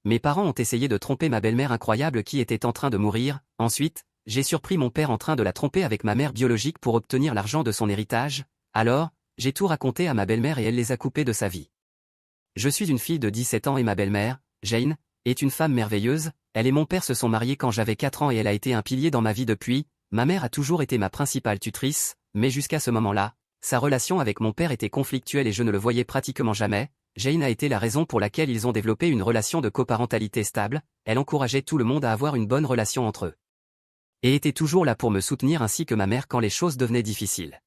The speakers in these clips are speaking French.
Mes parents ont essayé de tromper ma belle-mère incroyable qui était en train de mourir. Ensuite, j'ai surpris mon père en train de la tromper avec ma mère biologique pour obtenir l'argent de son héritage. Alors, j'ai tout raconté à ma belle-mère et elle les a coupés de sa vie. Je suis une fille de 17 ans et ma belle-mère, Jane, est une femme merveilleuse. Elle et mon père se sont mariés quand j'avais 4 ans et elle a été un pilier dans ma vie depuis. Ma mère a toujours été ma principale tutrice, mais jusqu'à ce moment-là, sa relation avec mon père était conflictuelle et je ne le voyais pratiquement jamais. Jane a été la raison pour laquelle ils ont développé une relation de coparentalité stable. Elle encourageait tout le monde à avoir une bonne relation entre eux. Et était toujours là pour me soutenir ainsi que ma mère quand les choses devenaient difficiles.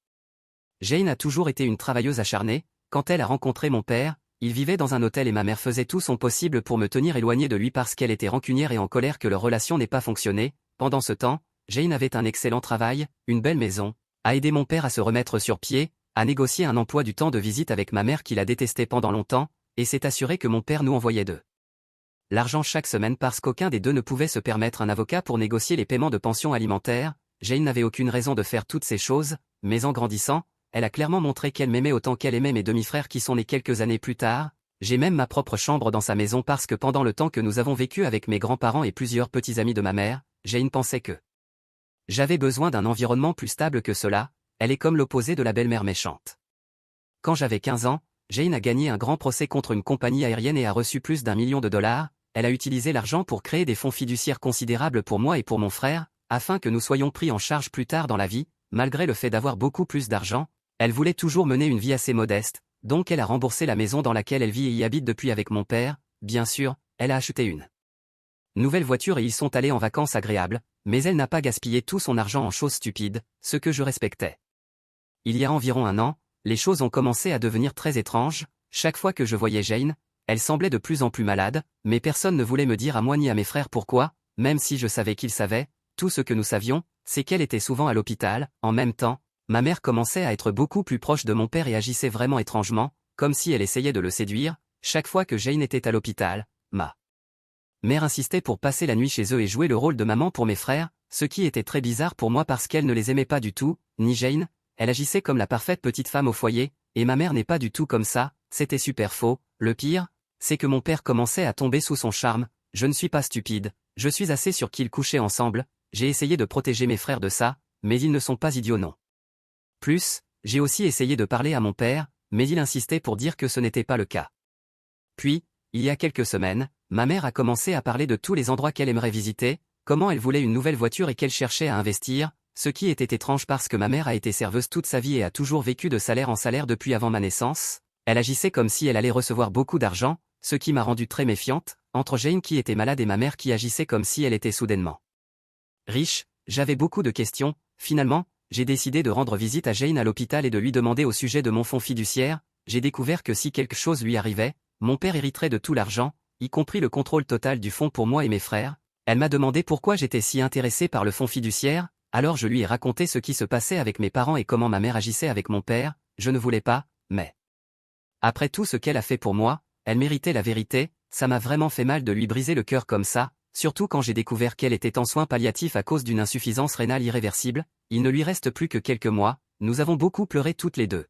Jane a toujours été une travailleuse acharnée. Quand elle a rencontré mon père, il vivait dans un hôtel et ma mère faisait tout son possible pour me tenir éloigné de lui parce qu'elle était rancunière et en colère que leur relation n'ait pas fonctionné. Pendant ce temps, Jane avait un excellent travail, une belle maison, a aidé mon père à se remettre sur pied, a négocié un emploi du temps de visite avec ma mère qui la détestait pendant longtemps, et s'est assuré que mon père nous envoyait de l'argent chaque semaine parce qu'aucun des deux ne pouvait se permettre un avocat pour négocier les paiements de pension alimentaire. Jane n'avait aucune raison de faire toutes ces choses, mais en grandissant, elle a clairement montré qu'elle m'aimait autant qu'elle aimait mes demi-frères qui sont nés quelques années plus tard. J'ai même ma propre chambre dans sa maison parce que pendant le temps que nous avons vécu avec mes grands-parents et plusieurs petits amis de ma mère, Jane pensait que j'avais besoin d'un environnement plus stable que cela. Elle est comme l'opposé de la belle-mère méchante. Quand j'avais 15 ans, Jane a gagné un grand procès contre une compagnie aérienne et a reçu plus d'1 million de dollars. Elle a utilisé l'argent pour créer des fonds fiduciaires considérables pour moi et pour mon frère, afin que nous soyons pris en charge plus tard dans la vie. Malgré le fait d'avoir beaucoup plus d'argent, elle voulait toujours mener une vie assez modeste, donc elle a remboursé la maison dans laquelle elle vit et y habite depuis avec mon père. Bien sûr, elle a acheté une nouvelle voiture et ils sont allés en vacances agréables, mais elle n'a pas gaspillé tout son argent en choses stupides, ce que je respectais. Il y a environ 1 an, les choses ont commencé à devenir très étranges. Chaque fois que je voyais Jane, elle semblait de plus en plus malade, mais personne ne voulait me dire à moi ni à mes frères pourquoi, même si je savais qu'ils savaient. Tout ce que nous savions, c'est qu'elle était souvent à l'hôpital. En même temps, ma mère commençait à être beaucoup plus proche de mon père et agissait vraiment étrangement, comme si elle essayait de le séduire. Chaque fois que Jane était à l'hôpital, ma mère insistait pour passer la nuit chez eux et jouer le rôle de maman pour mes frères, ce qui était très bizarre pour moi parce qu'elle ne les aimait pas du tout, ni Jane. Elle agissait comme la parfaite petite femme au foyer, et ma mère n'est pas du tout comme ça. C'était super faux. Le pire, c'est que mon père commençait à tomber sous son charme. Je ne suis pas stupide, je suis assez sûr qu'ils couchaient ensemble. J'ai essayé de protéger mes frères de ça, mais ils ne sont pas idiots non plus. J'ai aussi essayé de parler à mon père, mais il insistait pour dire que ce n'était pas le cas. Puis, il y a quelques semaines, ma mère a commencé à parler de tous les endroits qu'elle aimerait visiter, comment elle voulait une nouvelle voiture et qu'elle cherchait à investir, ce qui était étrange parce que ma mère a été serveuse toute sa vie et a toujours vécu de salaire en salaire depuis avant ma naissance. Elle agissait comme si elle allait recevoir beaucoup d'argent, ce qui m'a rendue très méfiante. Entre Jane qui était malade et ma mère qui agissait comme si elle était soudainement riche, j'avais beaucoup de questions. Finalement, j'ai décidé de rendre visite à Jane à l'hôpital et de lui demander au sujet de mon fonds fiduciaire. J'ai découvert que si quelque chose lui arrivait, mon père hériterait de tout l'argent, y compris le contrôle total du fonds pour moi et mes frères. Elle m'a demandé pourquoi j'étais si intéressé par le fonds fiduciaire, alors je lui ai raconté ce qui se passait avec mes parents et comment ma mère agissait avec mon père. Je ne voulais pas, mais après tout ce qu'elle a fait pour moi, elle méritait la vérité. Ça m'a vraiment fait mal de lui briser le cœur comme ça, surtout quand j'ai découvert qu'elle était en soins palliatifs à cause d'une insuffisance rénale irréversible. Il ne lui reste plus que quelques mois. Nous avons beaucoup pleuré toutes les deux.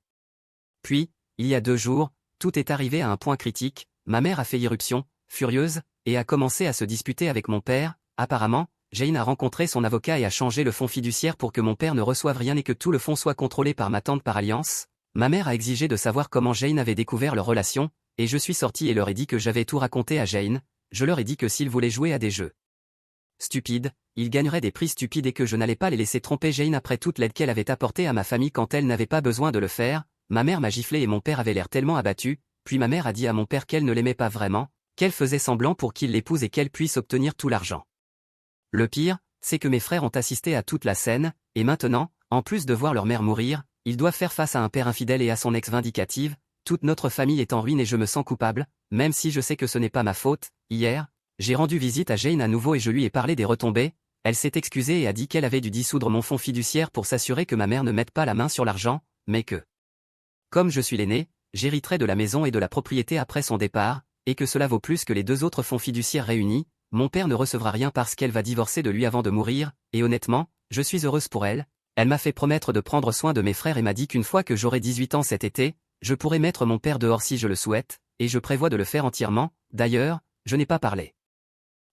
Puis, il y a 2 jours, tout est arrivé à un point critique. Ma mère a fait irruption, furieuse, et a commencé à se disputer avec mon père. Apparemment, Jane a rencontré son avocat et a changé le fonds fiduciaire pour que mon père ne reçoive rien et que tout le fonds soit contrôlé par ma tante par alliance. Ma mère a exigé de savoir comment Jane avait découvert leur relation, et je suis sorti et leur ai dit que j'avais tout raconté à Jane. Je leur ai dit que s'ils voulaient jouer à des jeux stupides, ils gagneraient des prix stupides et que je n'allais pas les laisser tromper Jane après toute l'aide qu'elle avait apportée à ma famille quand elle n'avait pas besoin de le faire. Ma mère m'a giflé et mon père avait l'air tellement abattu. Puis ma mère a dit à mon père qu'elle ne l'aimait pas vraiment, qu'elle faisait semblant pour qu'il l'épouse et qu'elle puisse obtenir tout l'argent. Le pire, c'est que mes frères ont assisté à toute la scène, et maintenant, en plus de voir leur mère mourir, ils doivent faire face à un père infidèle et à son ex vindicative. Toute notre famille est en ruine et je me sens coupable, même si je sais que ce n'est pas ma faute. Hier, j'ai rendu visite à Jane à nouveau et je lui ai parlé des retombées. Elle s'est excusée et a dit qu'elle avait dû dissoudre mon fonds fiduciaire pour s'assurer que ma mère ne mette pas la main sur l'argent, mais que, comme je suis l'aîné, j'hériterai de la maison et de la propriété après son départ, et que cela vaut plus que les 2 autres fonds fiduciaires réunis. Mon père ne recevra rien parce qu'elle va divorcer de lui avant de mourir, et honnêtement, je suis heureuse pour elle. Elle m'a fait promettre de prendre soin de mes frères et m'a dit qu'une fois que j'aurai 18 ans cet été, je pourrai mettre mon père dehors si je le souhaite, et je prévois de le faire entièrement. D'ailleurs, je n'ai pas parlé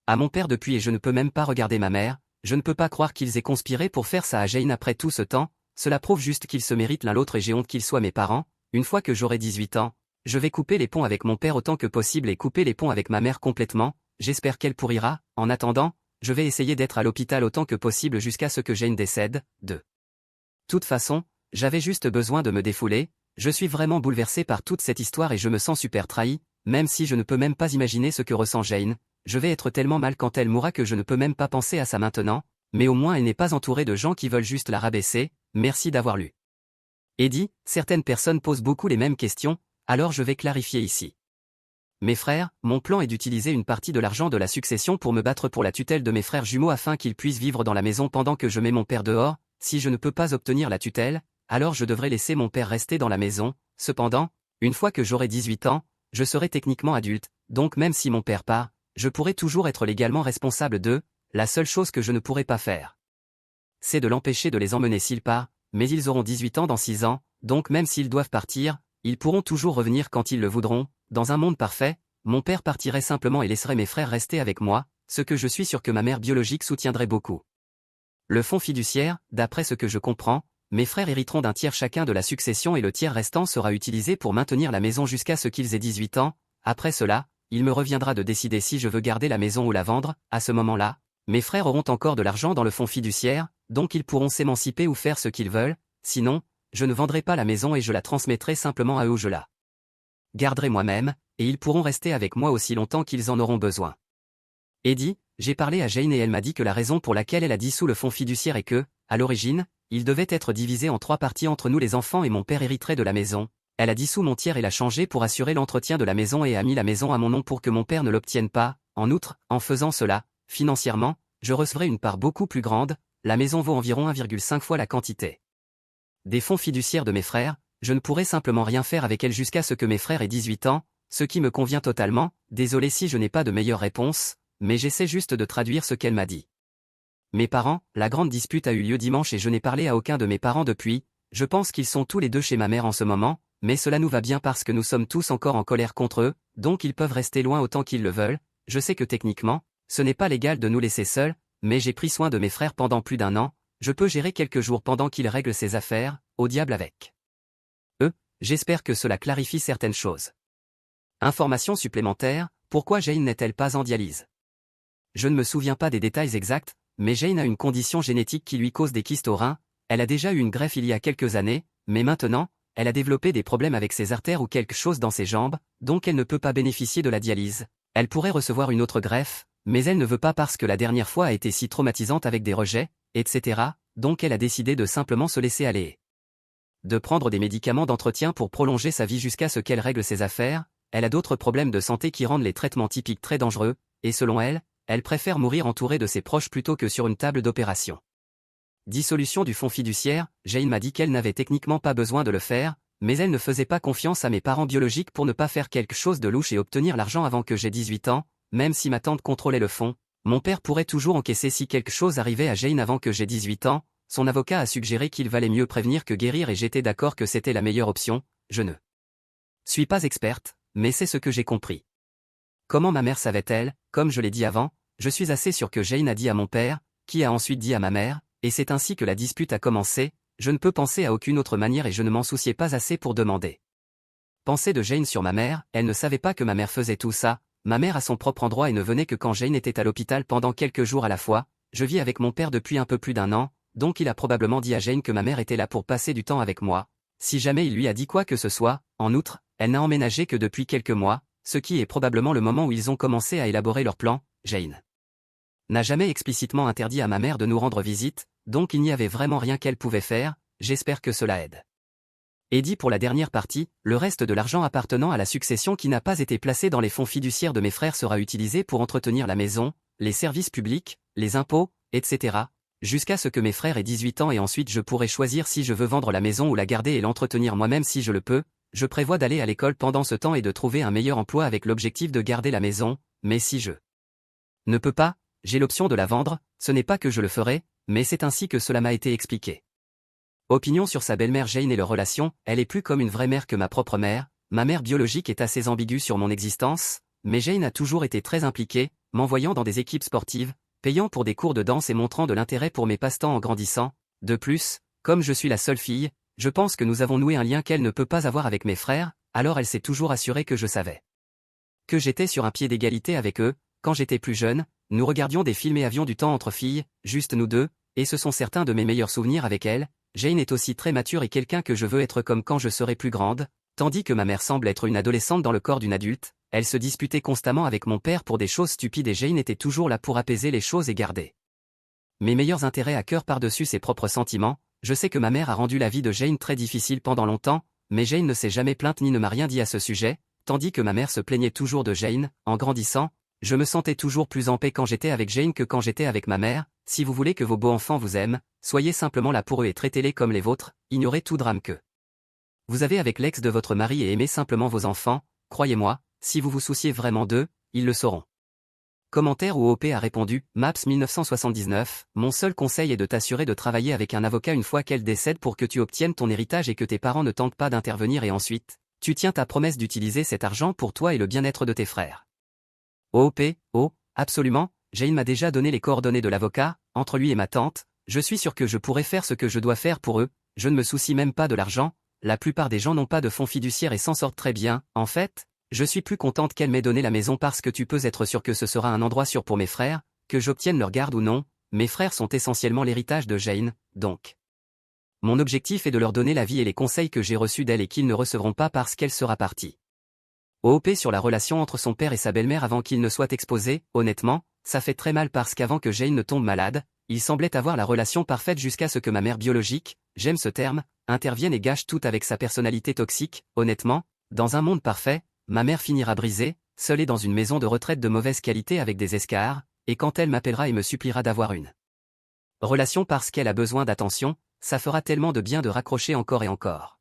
à mon père depuis et je ne peux même pas regarder ma mère, je ne peux pas croire qu'ils aient conspiré pour faire ça à Jane après tout ce temps, cela prouve juste qu'ils se méritent l'un l'autre et j'ai honte qu'ils soient mes parents, une fois que j'aurai 18 ans, je vais couper les ponts avec mon père autant que possible et couper les ponts avec ma mère complètement, j'espère qu'elle pourrira, en attendant, je vais essayer d'être à l'hôpital autant que possible jusqu'à ce que Jane décède, de toute façon, j'avais juste besoin de me défouler, je suis vraiment bouleversé par toute cette histoire et je me sens super trahi, même si je ne peux même pas imaginer ce que ressent Jane, je vais être tellement mal quand elle mourra que je ne peux même pas penser à ça maintenant, mais au moins elle n'est pas entourée de gens qui veulent juste la rabaisser, merci d'avoir lu. Eddie, certaines personnes posent beaucoup les mêmes questions, alors je vais clarifier ici. Mes frères, mon plan est d'utiliser une partie de l'argent de la succession pour me battre pour la tutelle de mes frères jumeaux afin qu'ils puissent vivre dans la maison pendant que je mets mon père dehors, si je ne peux pas obtenir la tutelle, alors je devrais laisser mon père rester dans la maison, cependant, une fois que j'aurai 18 ans, je serai techniquement adulte, donc même si mon père part, je pourrai toujours être légalement responsable d'eux, la seule chose que je ne pourrai pas faire, c'est de l'empêcher de les emmener s'ils partent, mais ils auront 18 ans dans 6 ans, donc même s'ils doivent partir, ils pourront toujours revenir quand ils le voudront, dans un monde parfait, mon père partirait simplement et laisserait mes frères rester avec moi, ce que je suis sûr que ma mère biologique soutiendrait beaucoup. Le fonds fiduciaire, d'après ce que je comprends, mes frères hériteront d'un tiers chacun de la succession et le tiers restant sera utilisé pour maintenir la maison jusqu'à ce qu'ils aient 18 ans, après cela, il me reviendra de décider si je veux garder la maison ou la vendre, à ce moment-là, mes frères auront encore de l'argent dans le fonds fiduciaire, donc ils pourront s'émanciper ou faire ce qu'ils veulent, sinon, je ne vendrai pas la maison et je la transmettrai simplement à eux ou je la garderai moi-même, et ils pourront rester avec moi aussi longtemps qu'ils en auront besoin. Eddie, j'ai parlé à Jane et elle m'a dit que la raison pour laquelle elle a dissous le fonds fiduciaire est que, à l'origine, il devait être divisé en 3 parties entre nous les enfants et mon père hériterait de la maison. Elle a dissous mon tiers et l'a changé pour assurer l'entretien de la maison et a mis la maison à mon nom pour que mon père ne l'obtienne pas. En outre, en faisant cela, financièrement, je recevrai une part beaucoup plus grande, la maison vaut environ 1,5 fois la quantité des fonds fiduciaires de mes frères, je ne pourrai simplement rien faire avec elle jusqu'à ce que mes frères aient 18 ans, ce qui me convient totalement, désolé si je n'ai pas de meilleure réponse, mais j'essaie juste de traduire ce qu'elle m'a dit. Mes parents, la grande dispute a eu lieu dimanche et je n'ai parlé à aucun de mes parents depuis, je pense qu'ils sont tous les deux chez ma mère en ce moment, mais cela nous va bien parce que nous sommes tous encore en colère contre eux, donc ils peuvent rester loin autant qu'ils le veulent, je sais que techniquement, ce n'est pas légal de nous laisser seuls, mais j'ai pris soin de mes frères pendant plus d'1 an, je peux gérer quelques jours pendant qu'ils règlent ses affaires, au diable avec eux, j'espère que cela clarifie certaines choses. Information supplémentaire, pourquoi Jane n'est-elle pas en dialyse? Je ne me souviens pas des détails exacts, mais Jane a une condition génétique qui lui cause des kystes aux reins, elle a déjà eu une greffe il y a quelques années, mais maintenant, elle a développé des problèmes avec ses artères ou quelque chose dans ses jambes, donc elle ne peut pas bénéficier de la dialyse. Elle pourrait recevoir une autre greffe, mais elle ne veut pas parce que la dernière fois a été si traumatisante avec des rejets, etc., donc elle a décidé de simplement se laisser aller. De prendre des médicaments d'entretien pour prolonger sa vie jusqu'à ce qu'elle règle ses affaires, elle a d'autres problèmes de santé qui rendent les traitements typiques très dangereux, et selon elle, elle préfère mourir entourée de ses proches plutôt que sur une table d'opération. Dissolution du fonds fiduciaire, Jane m'a dit qu'elle n'avait techniquement pas besoin de le faire, mais elle ne faisait pas confiance à mes parents biologiques pour ne pas faire quelque chose de louche et obtenir l'argent avant que j'aie 18 ans, même si ma tante contrôlait le fonds, mon père pourrait toujours encaisser si quelque chose arrivait à Jane avant que j'aie 18 ans, son avocat a suggéré qu'il valait mieux prévenir que guérir et j'étais d'accord que c'était la meilleure option, je ne suis pas experte, mais c'est ce que j'ai compris. Comment ma mère savait-elle? Comme je l'ai dit avant, je suis assez sûr que Jane a dit à mon père, qui a ensuite dit à ma mère, et c'est ainsi que la dispute a commencé, je ne peux penser à aucune autre manière et je ne m'en souciais pas assez pour demander. Pensée de Jane sur ma mère, elle ne savait pas que ma mère faisait tout ça, ma mère a son propre endroit et ne venait que quand Jane était à l'hôpital pendant quelques jours à la fois, je vis avec mon père depuis un peu plus d'1 an, donc il a probablement dit à Jane que ma mère était là pour passer du temps avec moi, si jamais il lui a dit quoi que ce soit, en outre, elle n'a emménagé que depuis quelques mois, ce qui est probablement le moment où ils ont commencé à élaborer leur plan, Jane n'a jamais explicitement interdit à ma mère de nous rendre visite, donc il n'y avait vraiment rien qu'elle pouvait faire, j'espère que cela aide. Eddie pour la dernière partie, le reste de l'argent appartenant à la succession qui n'a pas été placé dans les fonds fiduciaires de mes frères sera utilisé pour entretenir la maison, les services publics, les impôts, etc., jusqu'à ce que mes frères aient 18 ans et ensuite je pourrai choisir si je veux vendre la maison ou la garder et l'entretenir moi-même si je le peux, je prévois d'aller à l'école pendant ce temps et de trouver un meilleur emploi avec l'objectif de garder la maison, mais si je ne peux pas, j'ai l'option de la vendre, ce n'est pas que je le ferai, mais c'est ainsi que cela m'a été expliqué. Opinion sur sa belle-mère Jane et leur relation, elle est plus comme une vraie mère que ma propre mère, ma mère biologique est assez ambiguë sur mon existence, mais Jane a toujours été très impliquée, m'envoyant dans des équipes sportives, payant pour des cours de danse et montrant de l'intérêt pour mes passe-temps en grandissant. De plus, comme je suis la seule fille, je pense que nous avons noué un lien qu'elle ne peut pas avoir avec mes frères, alors elle s'est toujours assurée que je savais. Que j'étais sur un pied d'égalité avec eux. Quand j'étais plus jeune, nous regardions des films et avions du temps entre filles, juste nous deux, et ce sont certains de mes meilleurs souvenirs avec elle. Jane est aussi très mature et quelqu'un que je veux être comme quand je serai plus grande, tandis que ma mère semble être une adolescente dans le corps d'une adulte. Elle se disputait constamment avec mon père pour des choses stupides et Jane était toujours là pour apaiser les choses et garder mes meilleurs intérêts à cœur par-dessus ses propres sentiments. Je sais que ma mère a rendu la vie de Jane très difficile pendant longtemps, mais Jane ne s'est jamais plainte ni ne m'a rien dit à ce sujet, tandis que ma mère se plaignait toujours de Jane. En grandissant, je me sentais toujours plus en paix quand j'étais avec Jane que quand j'étais avec ma mère. Si vous voulez que vos beaux-enfants vous aiment, soyez simplement là pour eux et traitez-les comme les vôtres, ignorez tout drame que vous avez avec l'ex de votre mari et aimez simplement vos enfants. Croyez-moi, si vous vous souciez vraiment d'eux, ils le sauront. Commentaire où OP a répondu, Maps 1979, mon seul conseil est de t'assurer de travailler avec un avocat une fois qu'elle décède pour que tu obtiennes ton héritage et que tes parents ne tentent pas d'intervenir et ensuite, tu tiens ta promesse d'utiliser cet argent pour toi et le bien-être de tes frères. OP, oh, absolument, Jane m'a déjà donné les coordonnées de l'avocat, entre lui et ma tante, je suis sûr que je pourrai faire ce que je dois faire pour eux, je ne me soucie même pas de l'argent, la plupart des gens n'ont pas de fonds fiduciaires et s'en sortent très bien, en fait. Je suis plus contente qu'elle m'ait donné la maison parce que tu peux être sûr que ce sera un endroit sûr pour mes frères, que j'obtienne leur garde ou non, mes frères sont essentiellement l'héritage de Jane, donc. Mon objectif est de leur donner la vie et les conseils que j'ai reçus d'elle et qu'ils ne recevront pas parce qu'elle sera partie. OP sur la relation entre son père et sa belle-mère avant qu'il ne soit exposé, honnêtement, ça fait très mal parce qu'avant que Jane ne tombe malade, il semblait avoir la relation parfaite jusqu'à ce que ma mère biologique, j'aime ce terme, intervienne et gâche tout avec sa personnalité toxique. Honnêtement, dans un monde parfait, ma mère finira brisée, seule et dans une maison de retraite de mauvaise qualité avec des escarres, et quand elle m'appellera et me suppliera d'avoir une relation parce qu'elle a besoin d'attention, ça fera tellement de bien de raccrocher encore et encore.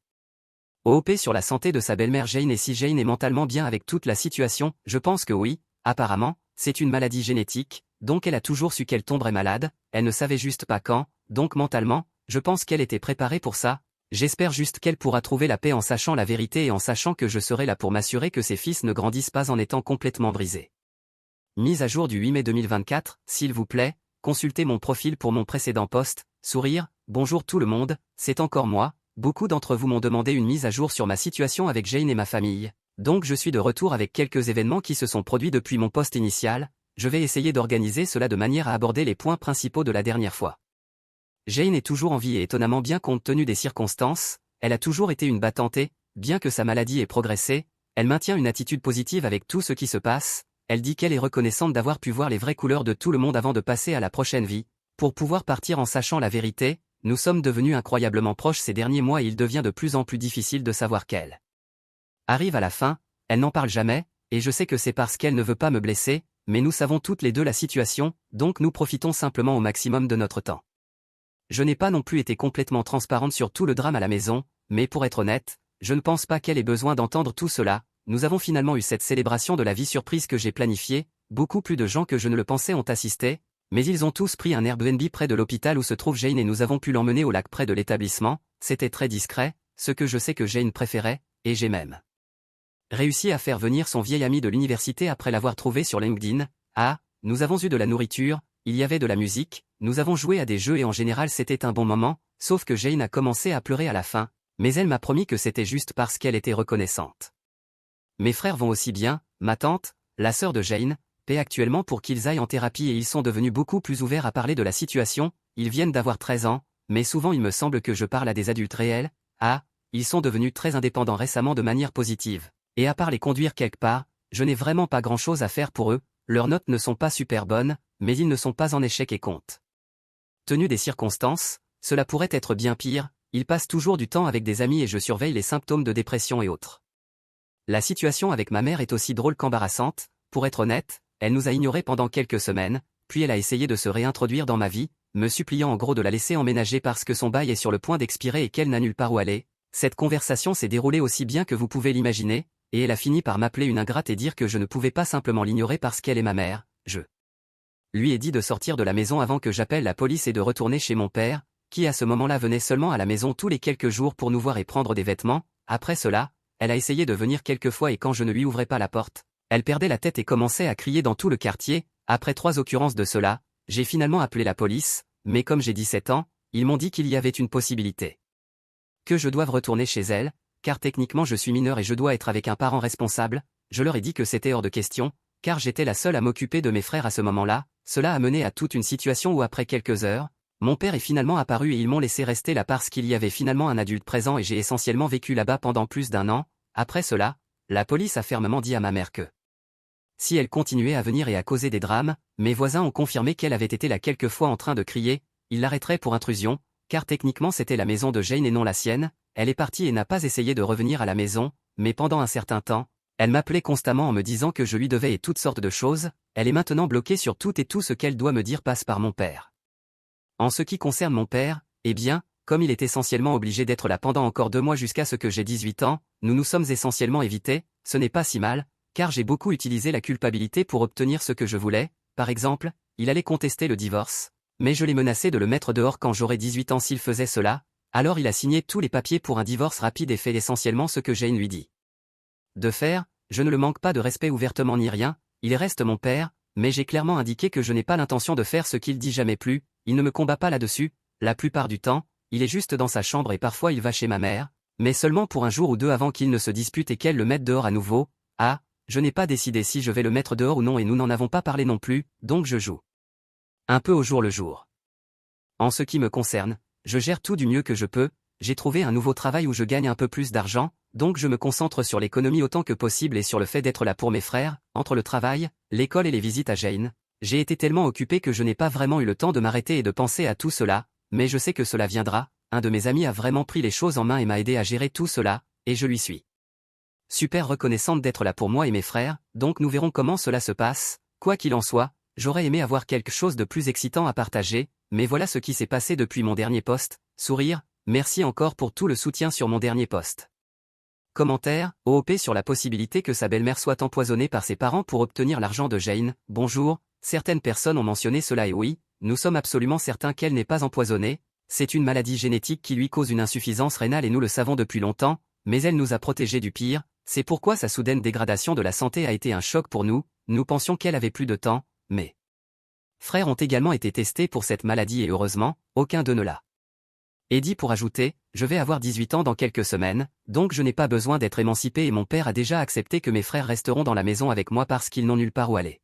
OP sur la santé de sa belle-mère Jane et si Jane est mentalement bien avec toute la situation, je pense que oui, apparemment, c'est une maladie génétique, donc elle a toujours su qu'elle tomberait malade, elle ne savait juste pas quand, donc mentalement, je pense qu'elle était préparée pour ça. J'espère juste qu'elle pourra trouver la paix en sachant la vérité et en sachant que je serai là pour m'assurer que ses fils ne grandissent pas en étant complètement brisés. Mise à jour du 8 mai 2024, s'il vous plaît, consultez mon profil pour mon précédent post, sourire, bonjour tout le monde, c'est encore moi, beaucoup d'entre vous m'ont demandé une mise à jour sur ma situation avec Jane et ma famille, donc je suis de retour avec quelques événements qui se sont produits depuis mon post initial, je vais essayer d'organiser cela de manière à aborder les points principaux de la dernière fois. Jane est toujours en vie et étonnamment bien compte tenu des circonstances, elle a toujours été une battante et, bien que sa maladie ait progressé, elle maintient une attitude positive avec tout ce qui se passe, elle dit qu'elle est reconnaissante d'avoir pu voir les vraies couleurs de tout le monde avant de passer à la prochaine vie, pour pouvoir partir en sachant la vérité. Nous sommes devenus incroyablement proches ces derniers mois et il devient de plus en plus difficile de savoir qu'elle arrive à la fin, elle n'en parle jamais, et je sais que c'est parce qu'elle ne veut pas me blesser, mais nous savons toutes les deux la situation, donc nous profitons simplement au maximum de notre temps. Je n'ai pas non plus été complètement transparente sur tout le drame à la maison, mais pour être honnête, je ne pense pas qu'elle ait besoin d'entendre tout cela. Nous avons finalement eu cette célébration de la vie surprise que j'ai planifiée, beaucoup plus de gens que je ne le pensais ont assisté, mais ils ont tous pris un Airbnb près de l'hôpital où se trouve Jane et nous avons pu l'emmener au lac près de l'établissement, c'était très discret, ce que je sais que Jane préférait, et j'ai même réussi à faire venir son vieil ami de l'université après l'avoir trouvé sur LinkedIn. Ah, nous avons eu de la nourriture, il y avait de la musique, nous avons joué à des jeux et en général c'était un bon moment, sauf que Jane a commencé à pleurer à la fin, mais elle m'a promis que c'était juste parce qu'elle était reconnaissante. Mes frères vont aussi bien, ma tante, la sœur de Jane, paie actuellement pour qu'ils aillent en thérapie et ils sont devenus beaucoup plus ouverts à parler de la situation, ils viennent d'avoir 13 ans, mais souvent il me semble que je parle à des adultes réels. Ah, ils sont devenus très indépendants récemment de manière positive. Et à part les conduire quelque part, je n'ai vraiment pas grand-chose à faire pour eux, leurs notes ne sont pas super bonnes, mais ils ne sont pas en échec et compte tenu des circonstances, cela pourrait être bien pire, ils passent toujours du temps avec des amis et je surveille les symptômes de dépression et autres. La situation avec ma mère est aussi drôle qu'embarrassante, pour être honnête, elle nous a ignorés pendant quelques semaines, puis elle a essayé de se réintroduire dans ma vie, me suppliant en gros de la laisser emménager parce que son bail est sur le point d'expirer et qu'elle n'a nulle part où aller. Cette conversation s'est déroulée aussi bien que vous pouvez l'imaginer, et elle a fini par m'appeler une ingrate et dire que je ne pouvais pas simplement l'ignorer parce qu'elle est ma mère. Je lui ai dit de sortir de la maison avant que j'appelle la police et de retourner chez mon père, qui à ce moment-là venait seulement à la maison tous les quelques jours pour nous voir et prendre des vêtements. Après cela, elle a essayé de venir quelques fois et quand je ne lui ouvrais pas la porte, elle perdait la tête et commençait à crier dans tout le quartier. Après 3 occurrences de cela, j'ai finalement appelé la police, mais comme j'ai 17 ans, ils m'ont dit qu'il y avait une possibilité que je doive retourner chez elle, car techniquement je suis mineur et je dois être avec un parent responsable. Je leur ai dit que c'était hors de question, car j'étais la seule à m'occuper de mes frères à ce moment-là. Cela a mené à toute une situation où après quelques heures, mon père est finalement apparu et ils m'ont laissé rester là parce qu'il y avait finalement un adulte présent et j'ai essentiellement vécu là-bas pendant plus d'1 an. Après cela, la police a fermement dit à ma mère que si elle continuait à venir et à causer des drames, mes voisins ont confirmé qu'elle avait été là quelques fois en train de crier, ils l'arrêteraient pour intrusion, car techniquement c'était la maison de Jane et non la sienne. Elle est partie et n'a pas essayé de revenir à la maison, mais pendant un certain temps, elle m'appelait constamment en me disant que je lui devais et toutes sortes de choses. Elle est maintenant bloquée sur tout et tout ce qu'elle doit me dire passe par mon père. En ce qui concerne mon père, eh bien, comme il est essentiellement obligé d'être là pendant encore 2 mois jusqu'à ce que j'ai 18 ans, nous nous sommes essentiellement évités. Ce n'est pas si mal, car j'ai beaucoup utilisé la culpabilité pour obtenir ce que je voulais. Par exemple, il allait contester le divorce, mais je l'ai menacé de le mettre dehors quand j'aurais 18 ans s'il faisait cela. Alors il a signé tous les papiers pour un divorce rapide et fait essentiellement ce que Jane lui dit de faire. Je ne le manque pas de respect ouvertement ni rien, il reste mon père, mais j'ai clairement indiqué que je n'ai pas l'intention de faire ce qu'il dit jamais plus. Il ne me combat pas là-dessus, la plupart du temps, il est juste dans sa chambre et parfois il va chez ma mère, mais seulement pour 1 jour ou 2 avant qu'il ne se dispute et qu'elle le mette dehors à nouveau. Ah, je n'ai pas décidé si je vais le mettre dehors ou non et nous n'en avons pas parlé non plus, donc je joue un peu au jour le jour. En ce qui me concerne, je gère tout du mieux que je peux. J'ai trouvé un nouveau travail où je gagne un peu plus d'argent, donc je me concentre sur l'économie autant que possible et sur le fait d'être là pour mes frères. Entre le travail, l'école et les visites à Jane, j'ai été tellement occupé que je n'ai pas vraiment eu le temps de m'arrêter et de penser à tout cela, mais je sais que cela viendra. Un de mes amis a vraiment pris les choses en main et m'a aidé à gérer tout cela, et je lui suis super reconnaissante d'être là pour moi et mes frères, donc nous verrons comment cela se passe. Quoi qu'il en soit, j'aurais aimé avoir quelque chose de plus excitant à partager, mais voilà ce qui s'est passé depuis mon dernier post. Sourire, merci encore pour tout le soutien sur mon dernier post. Commentaire, OOP sur la possibilité que sa belle-mère soit empoisonnée par ses parents pour obtenir l'argent de Jane. Bonjour, certaines personnes ont mentionné cela et oui, nous sommes absolument certains qu'elle n'est pas empoisonnée. C'est une maladie génétique qui lui cause une insuffisance rénale et nous le savons depuis longtemps, mais elle nous a protégés du pire. C'est pourquoi sa soudaine dégradation de la santé a été un choc pour nous. Nous pensions qu'elle avait plus de temps, mais frères ont également été testés pour cette maladie et heureusement, aucun d'eux ne l'a. Eddie pour ajouter, je vais avoir 18 ans dans quelques semaines, donc je n'ai pas besoin d'être émancipé et mon père a déjà accepté que mes frères resteront dans la maison avec moi parce qu'ils n'ont nulle part où aller.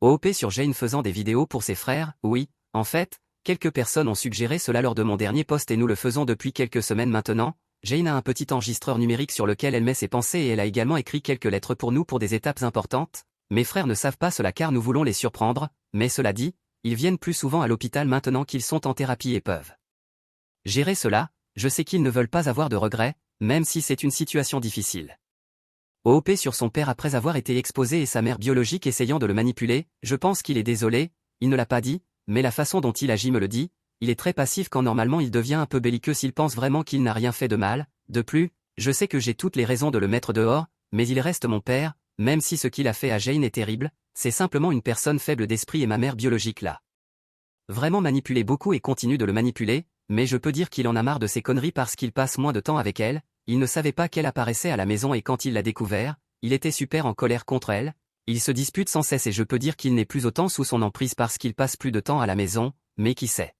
OOP sur Jane faisant des vidéos pour ses frères, oui, en fait, quelques personnes ont suggéré cela lors de mon dernier post et nous le faisons depuis quelques semaines maintenant. Jane a un petit enregistreur numérique sur lequel elle met ses pensées et elle a également écrit quelques lettres pour nous pour des étapes importantes. Mes frères ne savent pas cela car nous voulons les surprendre, mais cela dit, ils viennent plus souvent à l'hôpital maintenant qu'ils sont en thérapie et peuvent gérer cela. Je sais qu'ils ne veulent pas avoir de regrets, même si c'est une situation difficile. OOP sur son père après avoir été exposé et sa mère biologique essayant de le manipuler. Je pense qu'il est désolé, il ne l'a pas dit, mais la façon dont il agit me le dit. Il est très passif quand normalement il devient un peu belliqueux s'il pense vraiment qu'il n'a rien fait de mal. De plus, je sais que j'ai toutes les raisons de le mettre dehors, mais il reste mon père, même si ce qu'il a fait à Jane est terrible, c'est simplement une personne faible d'esprit et ma mère biologique l'a vraiment manipulé beaucoup et continue de le manipuler, mais je peux dire qu'il en a marre de ses conneries parce qu'il passe moins de temps avec elle. Il ne savait pas qu'elle apparaissait à la maison et quand il l'a découvert, il était super en colère contre elle. Il se dispute sans cesse et je peux dire qu'il n'est plus autant sous son emprise parce qu'il passe plus de temps à la maison, mais qui sait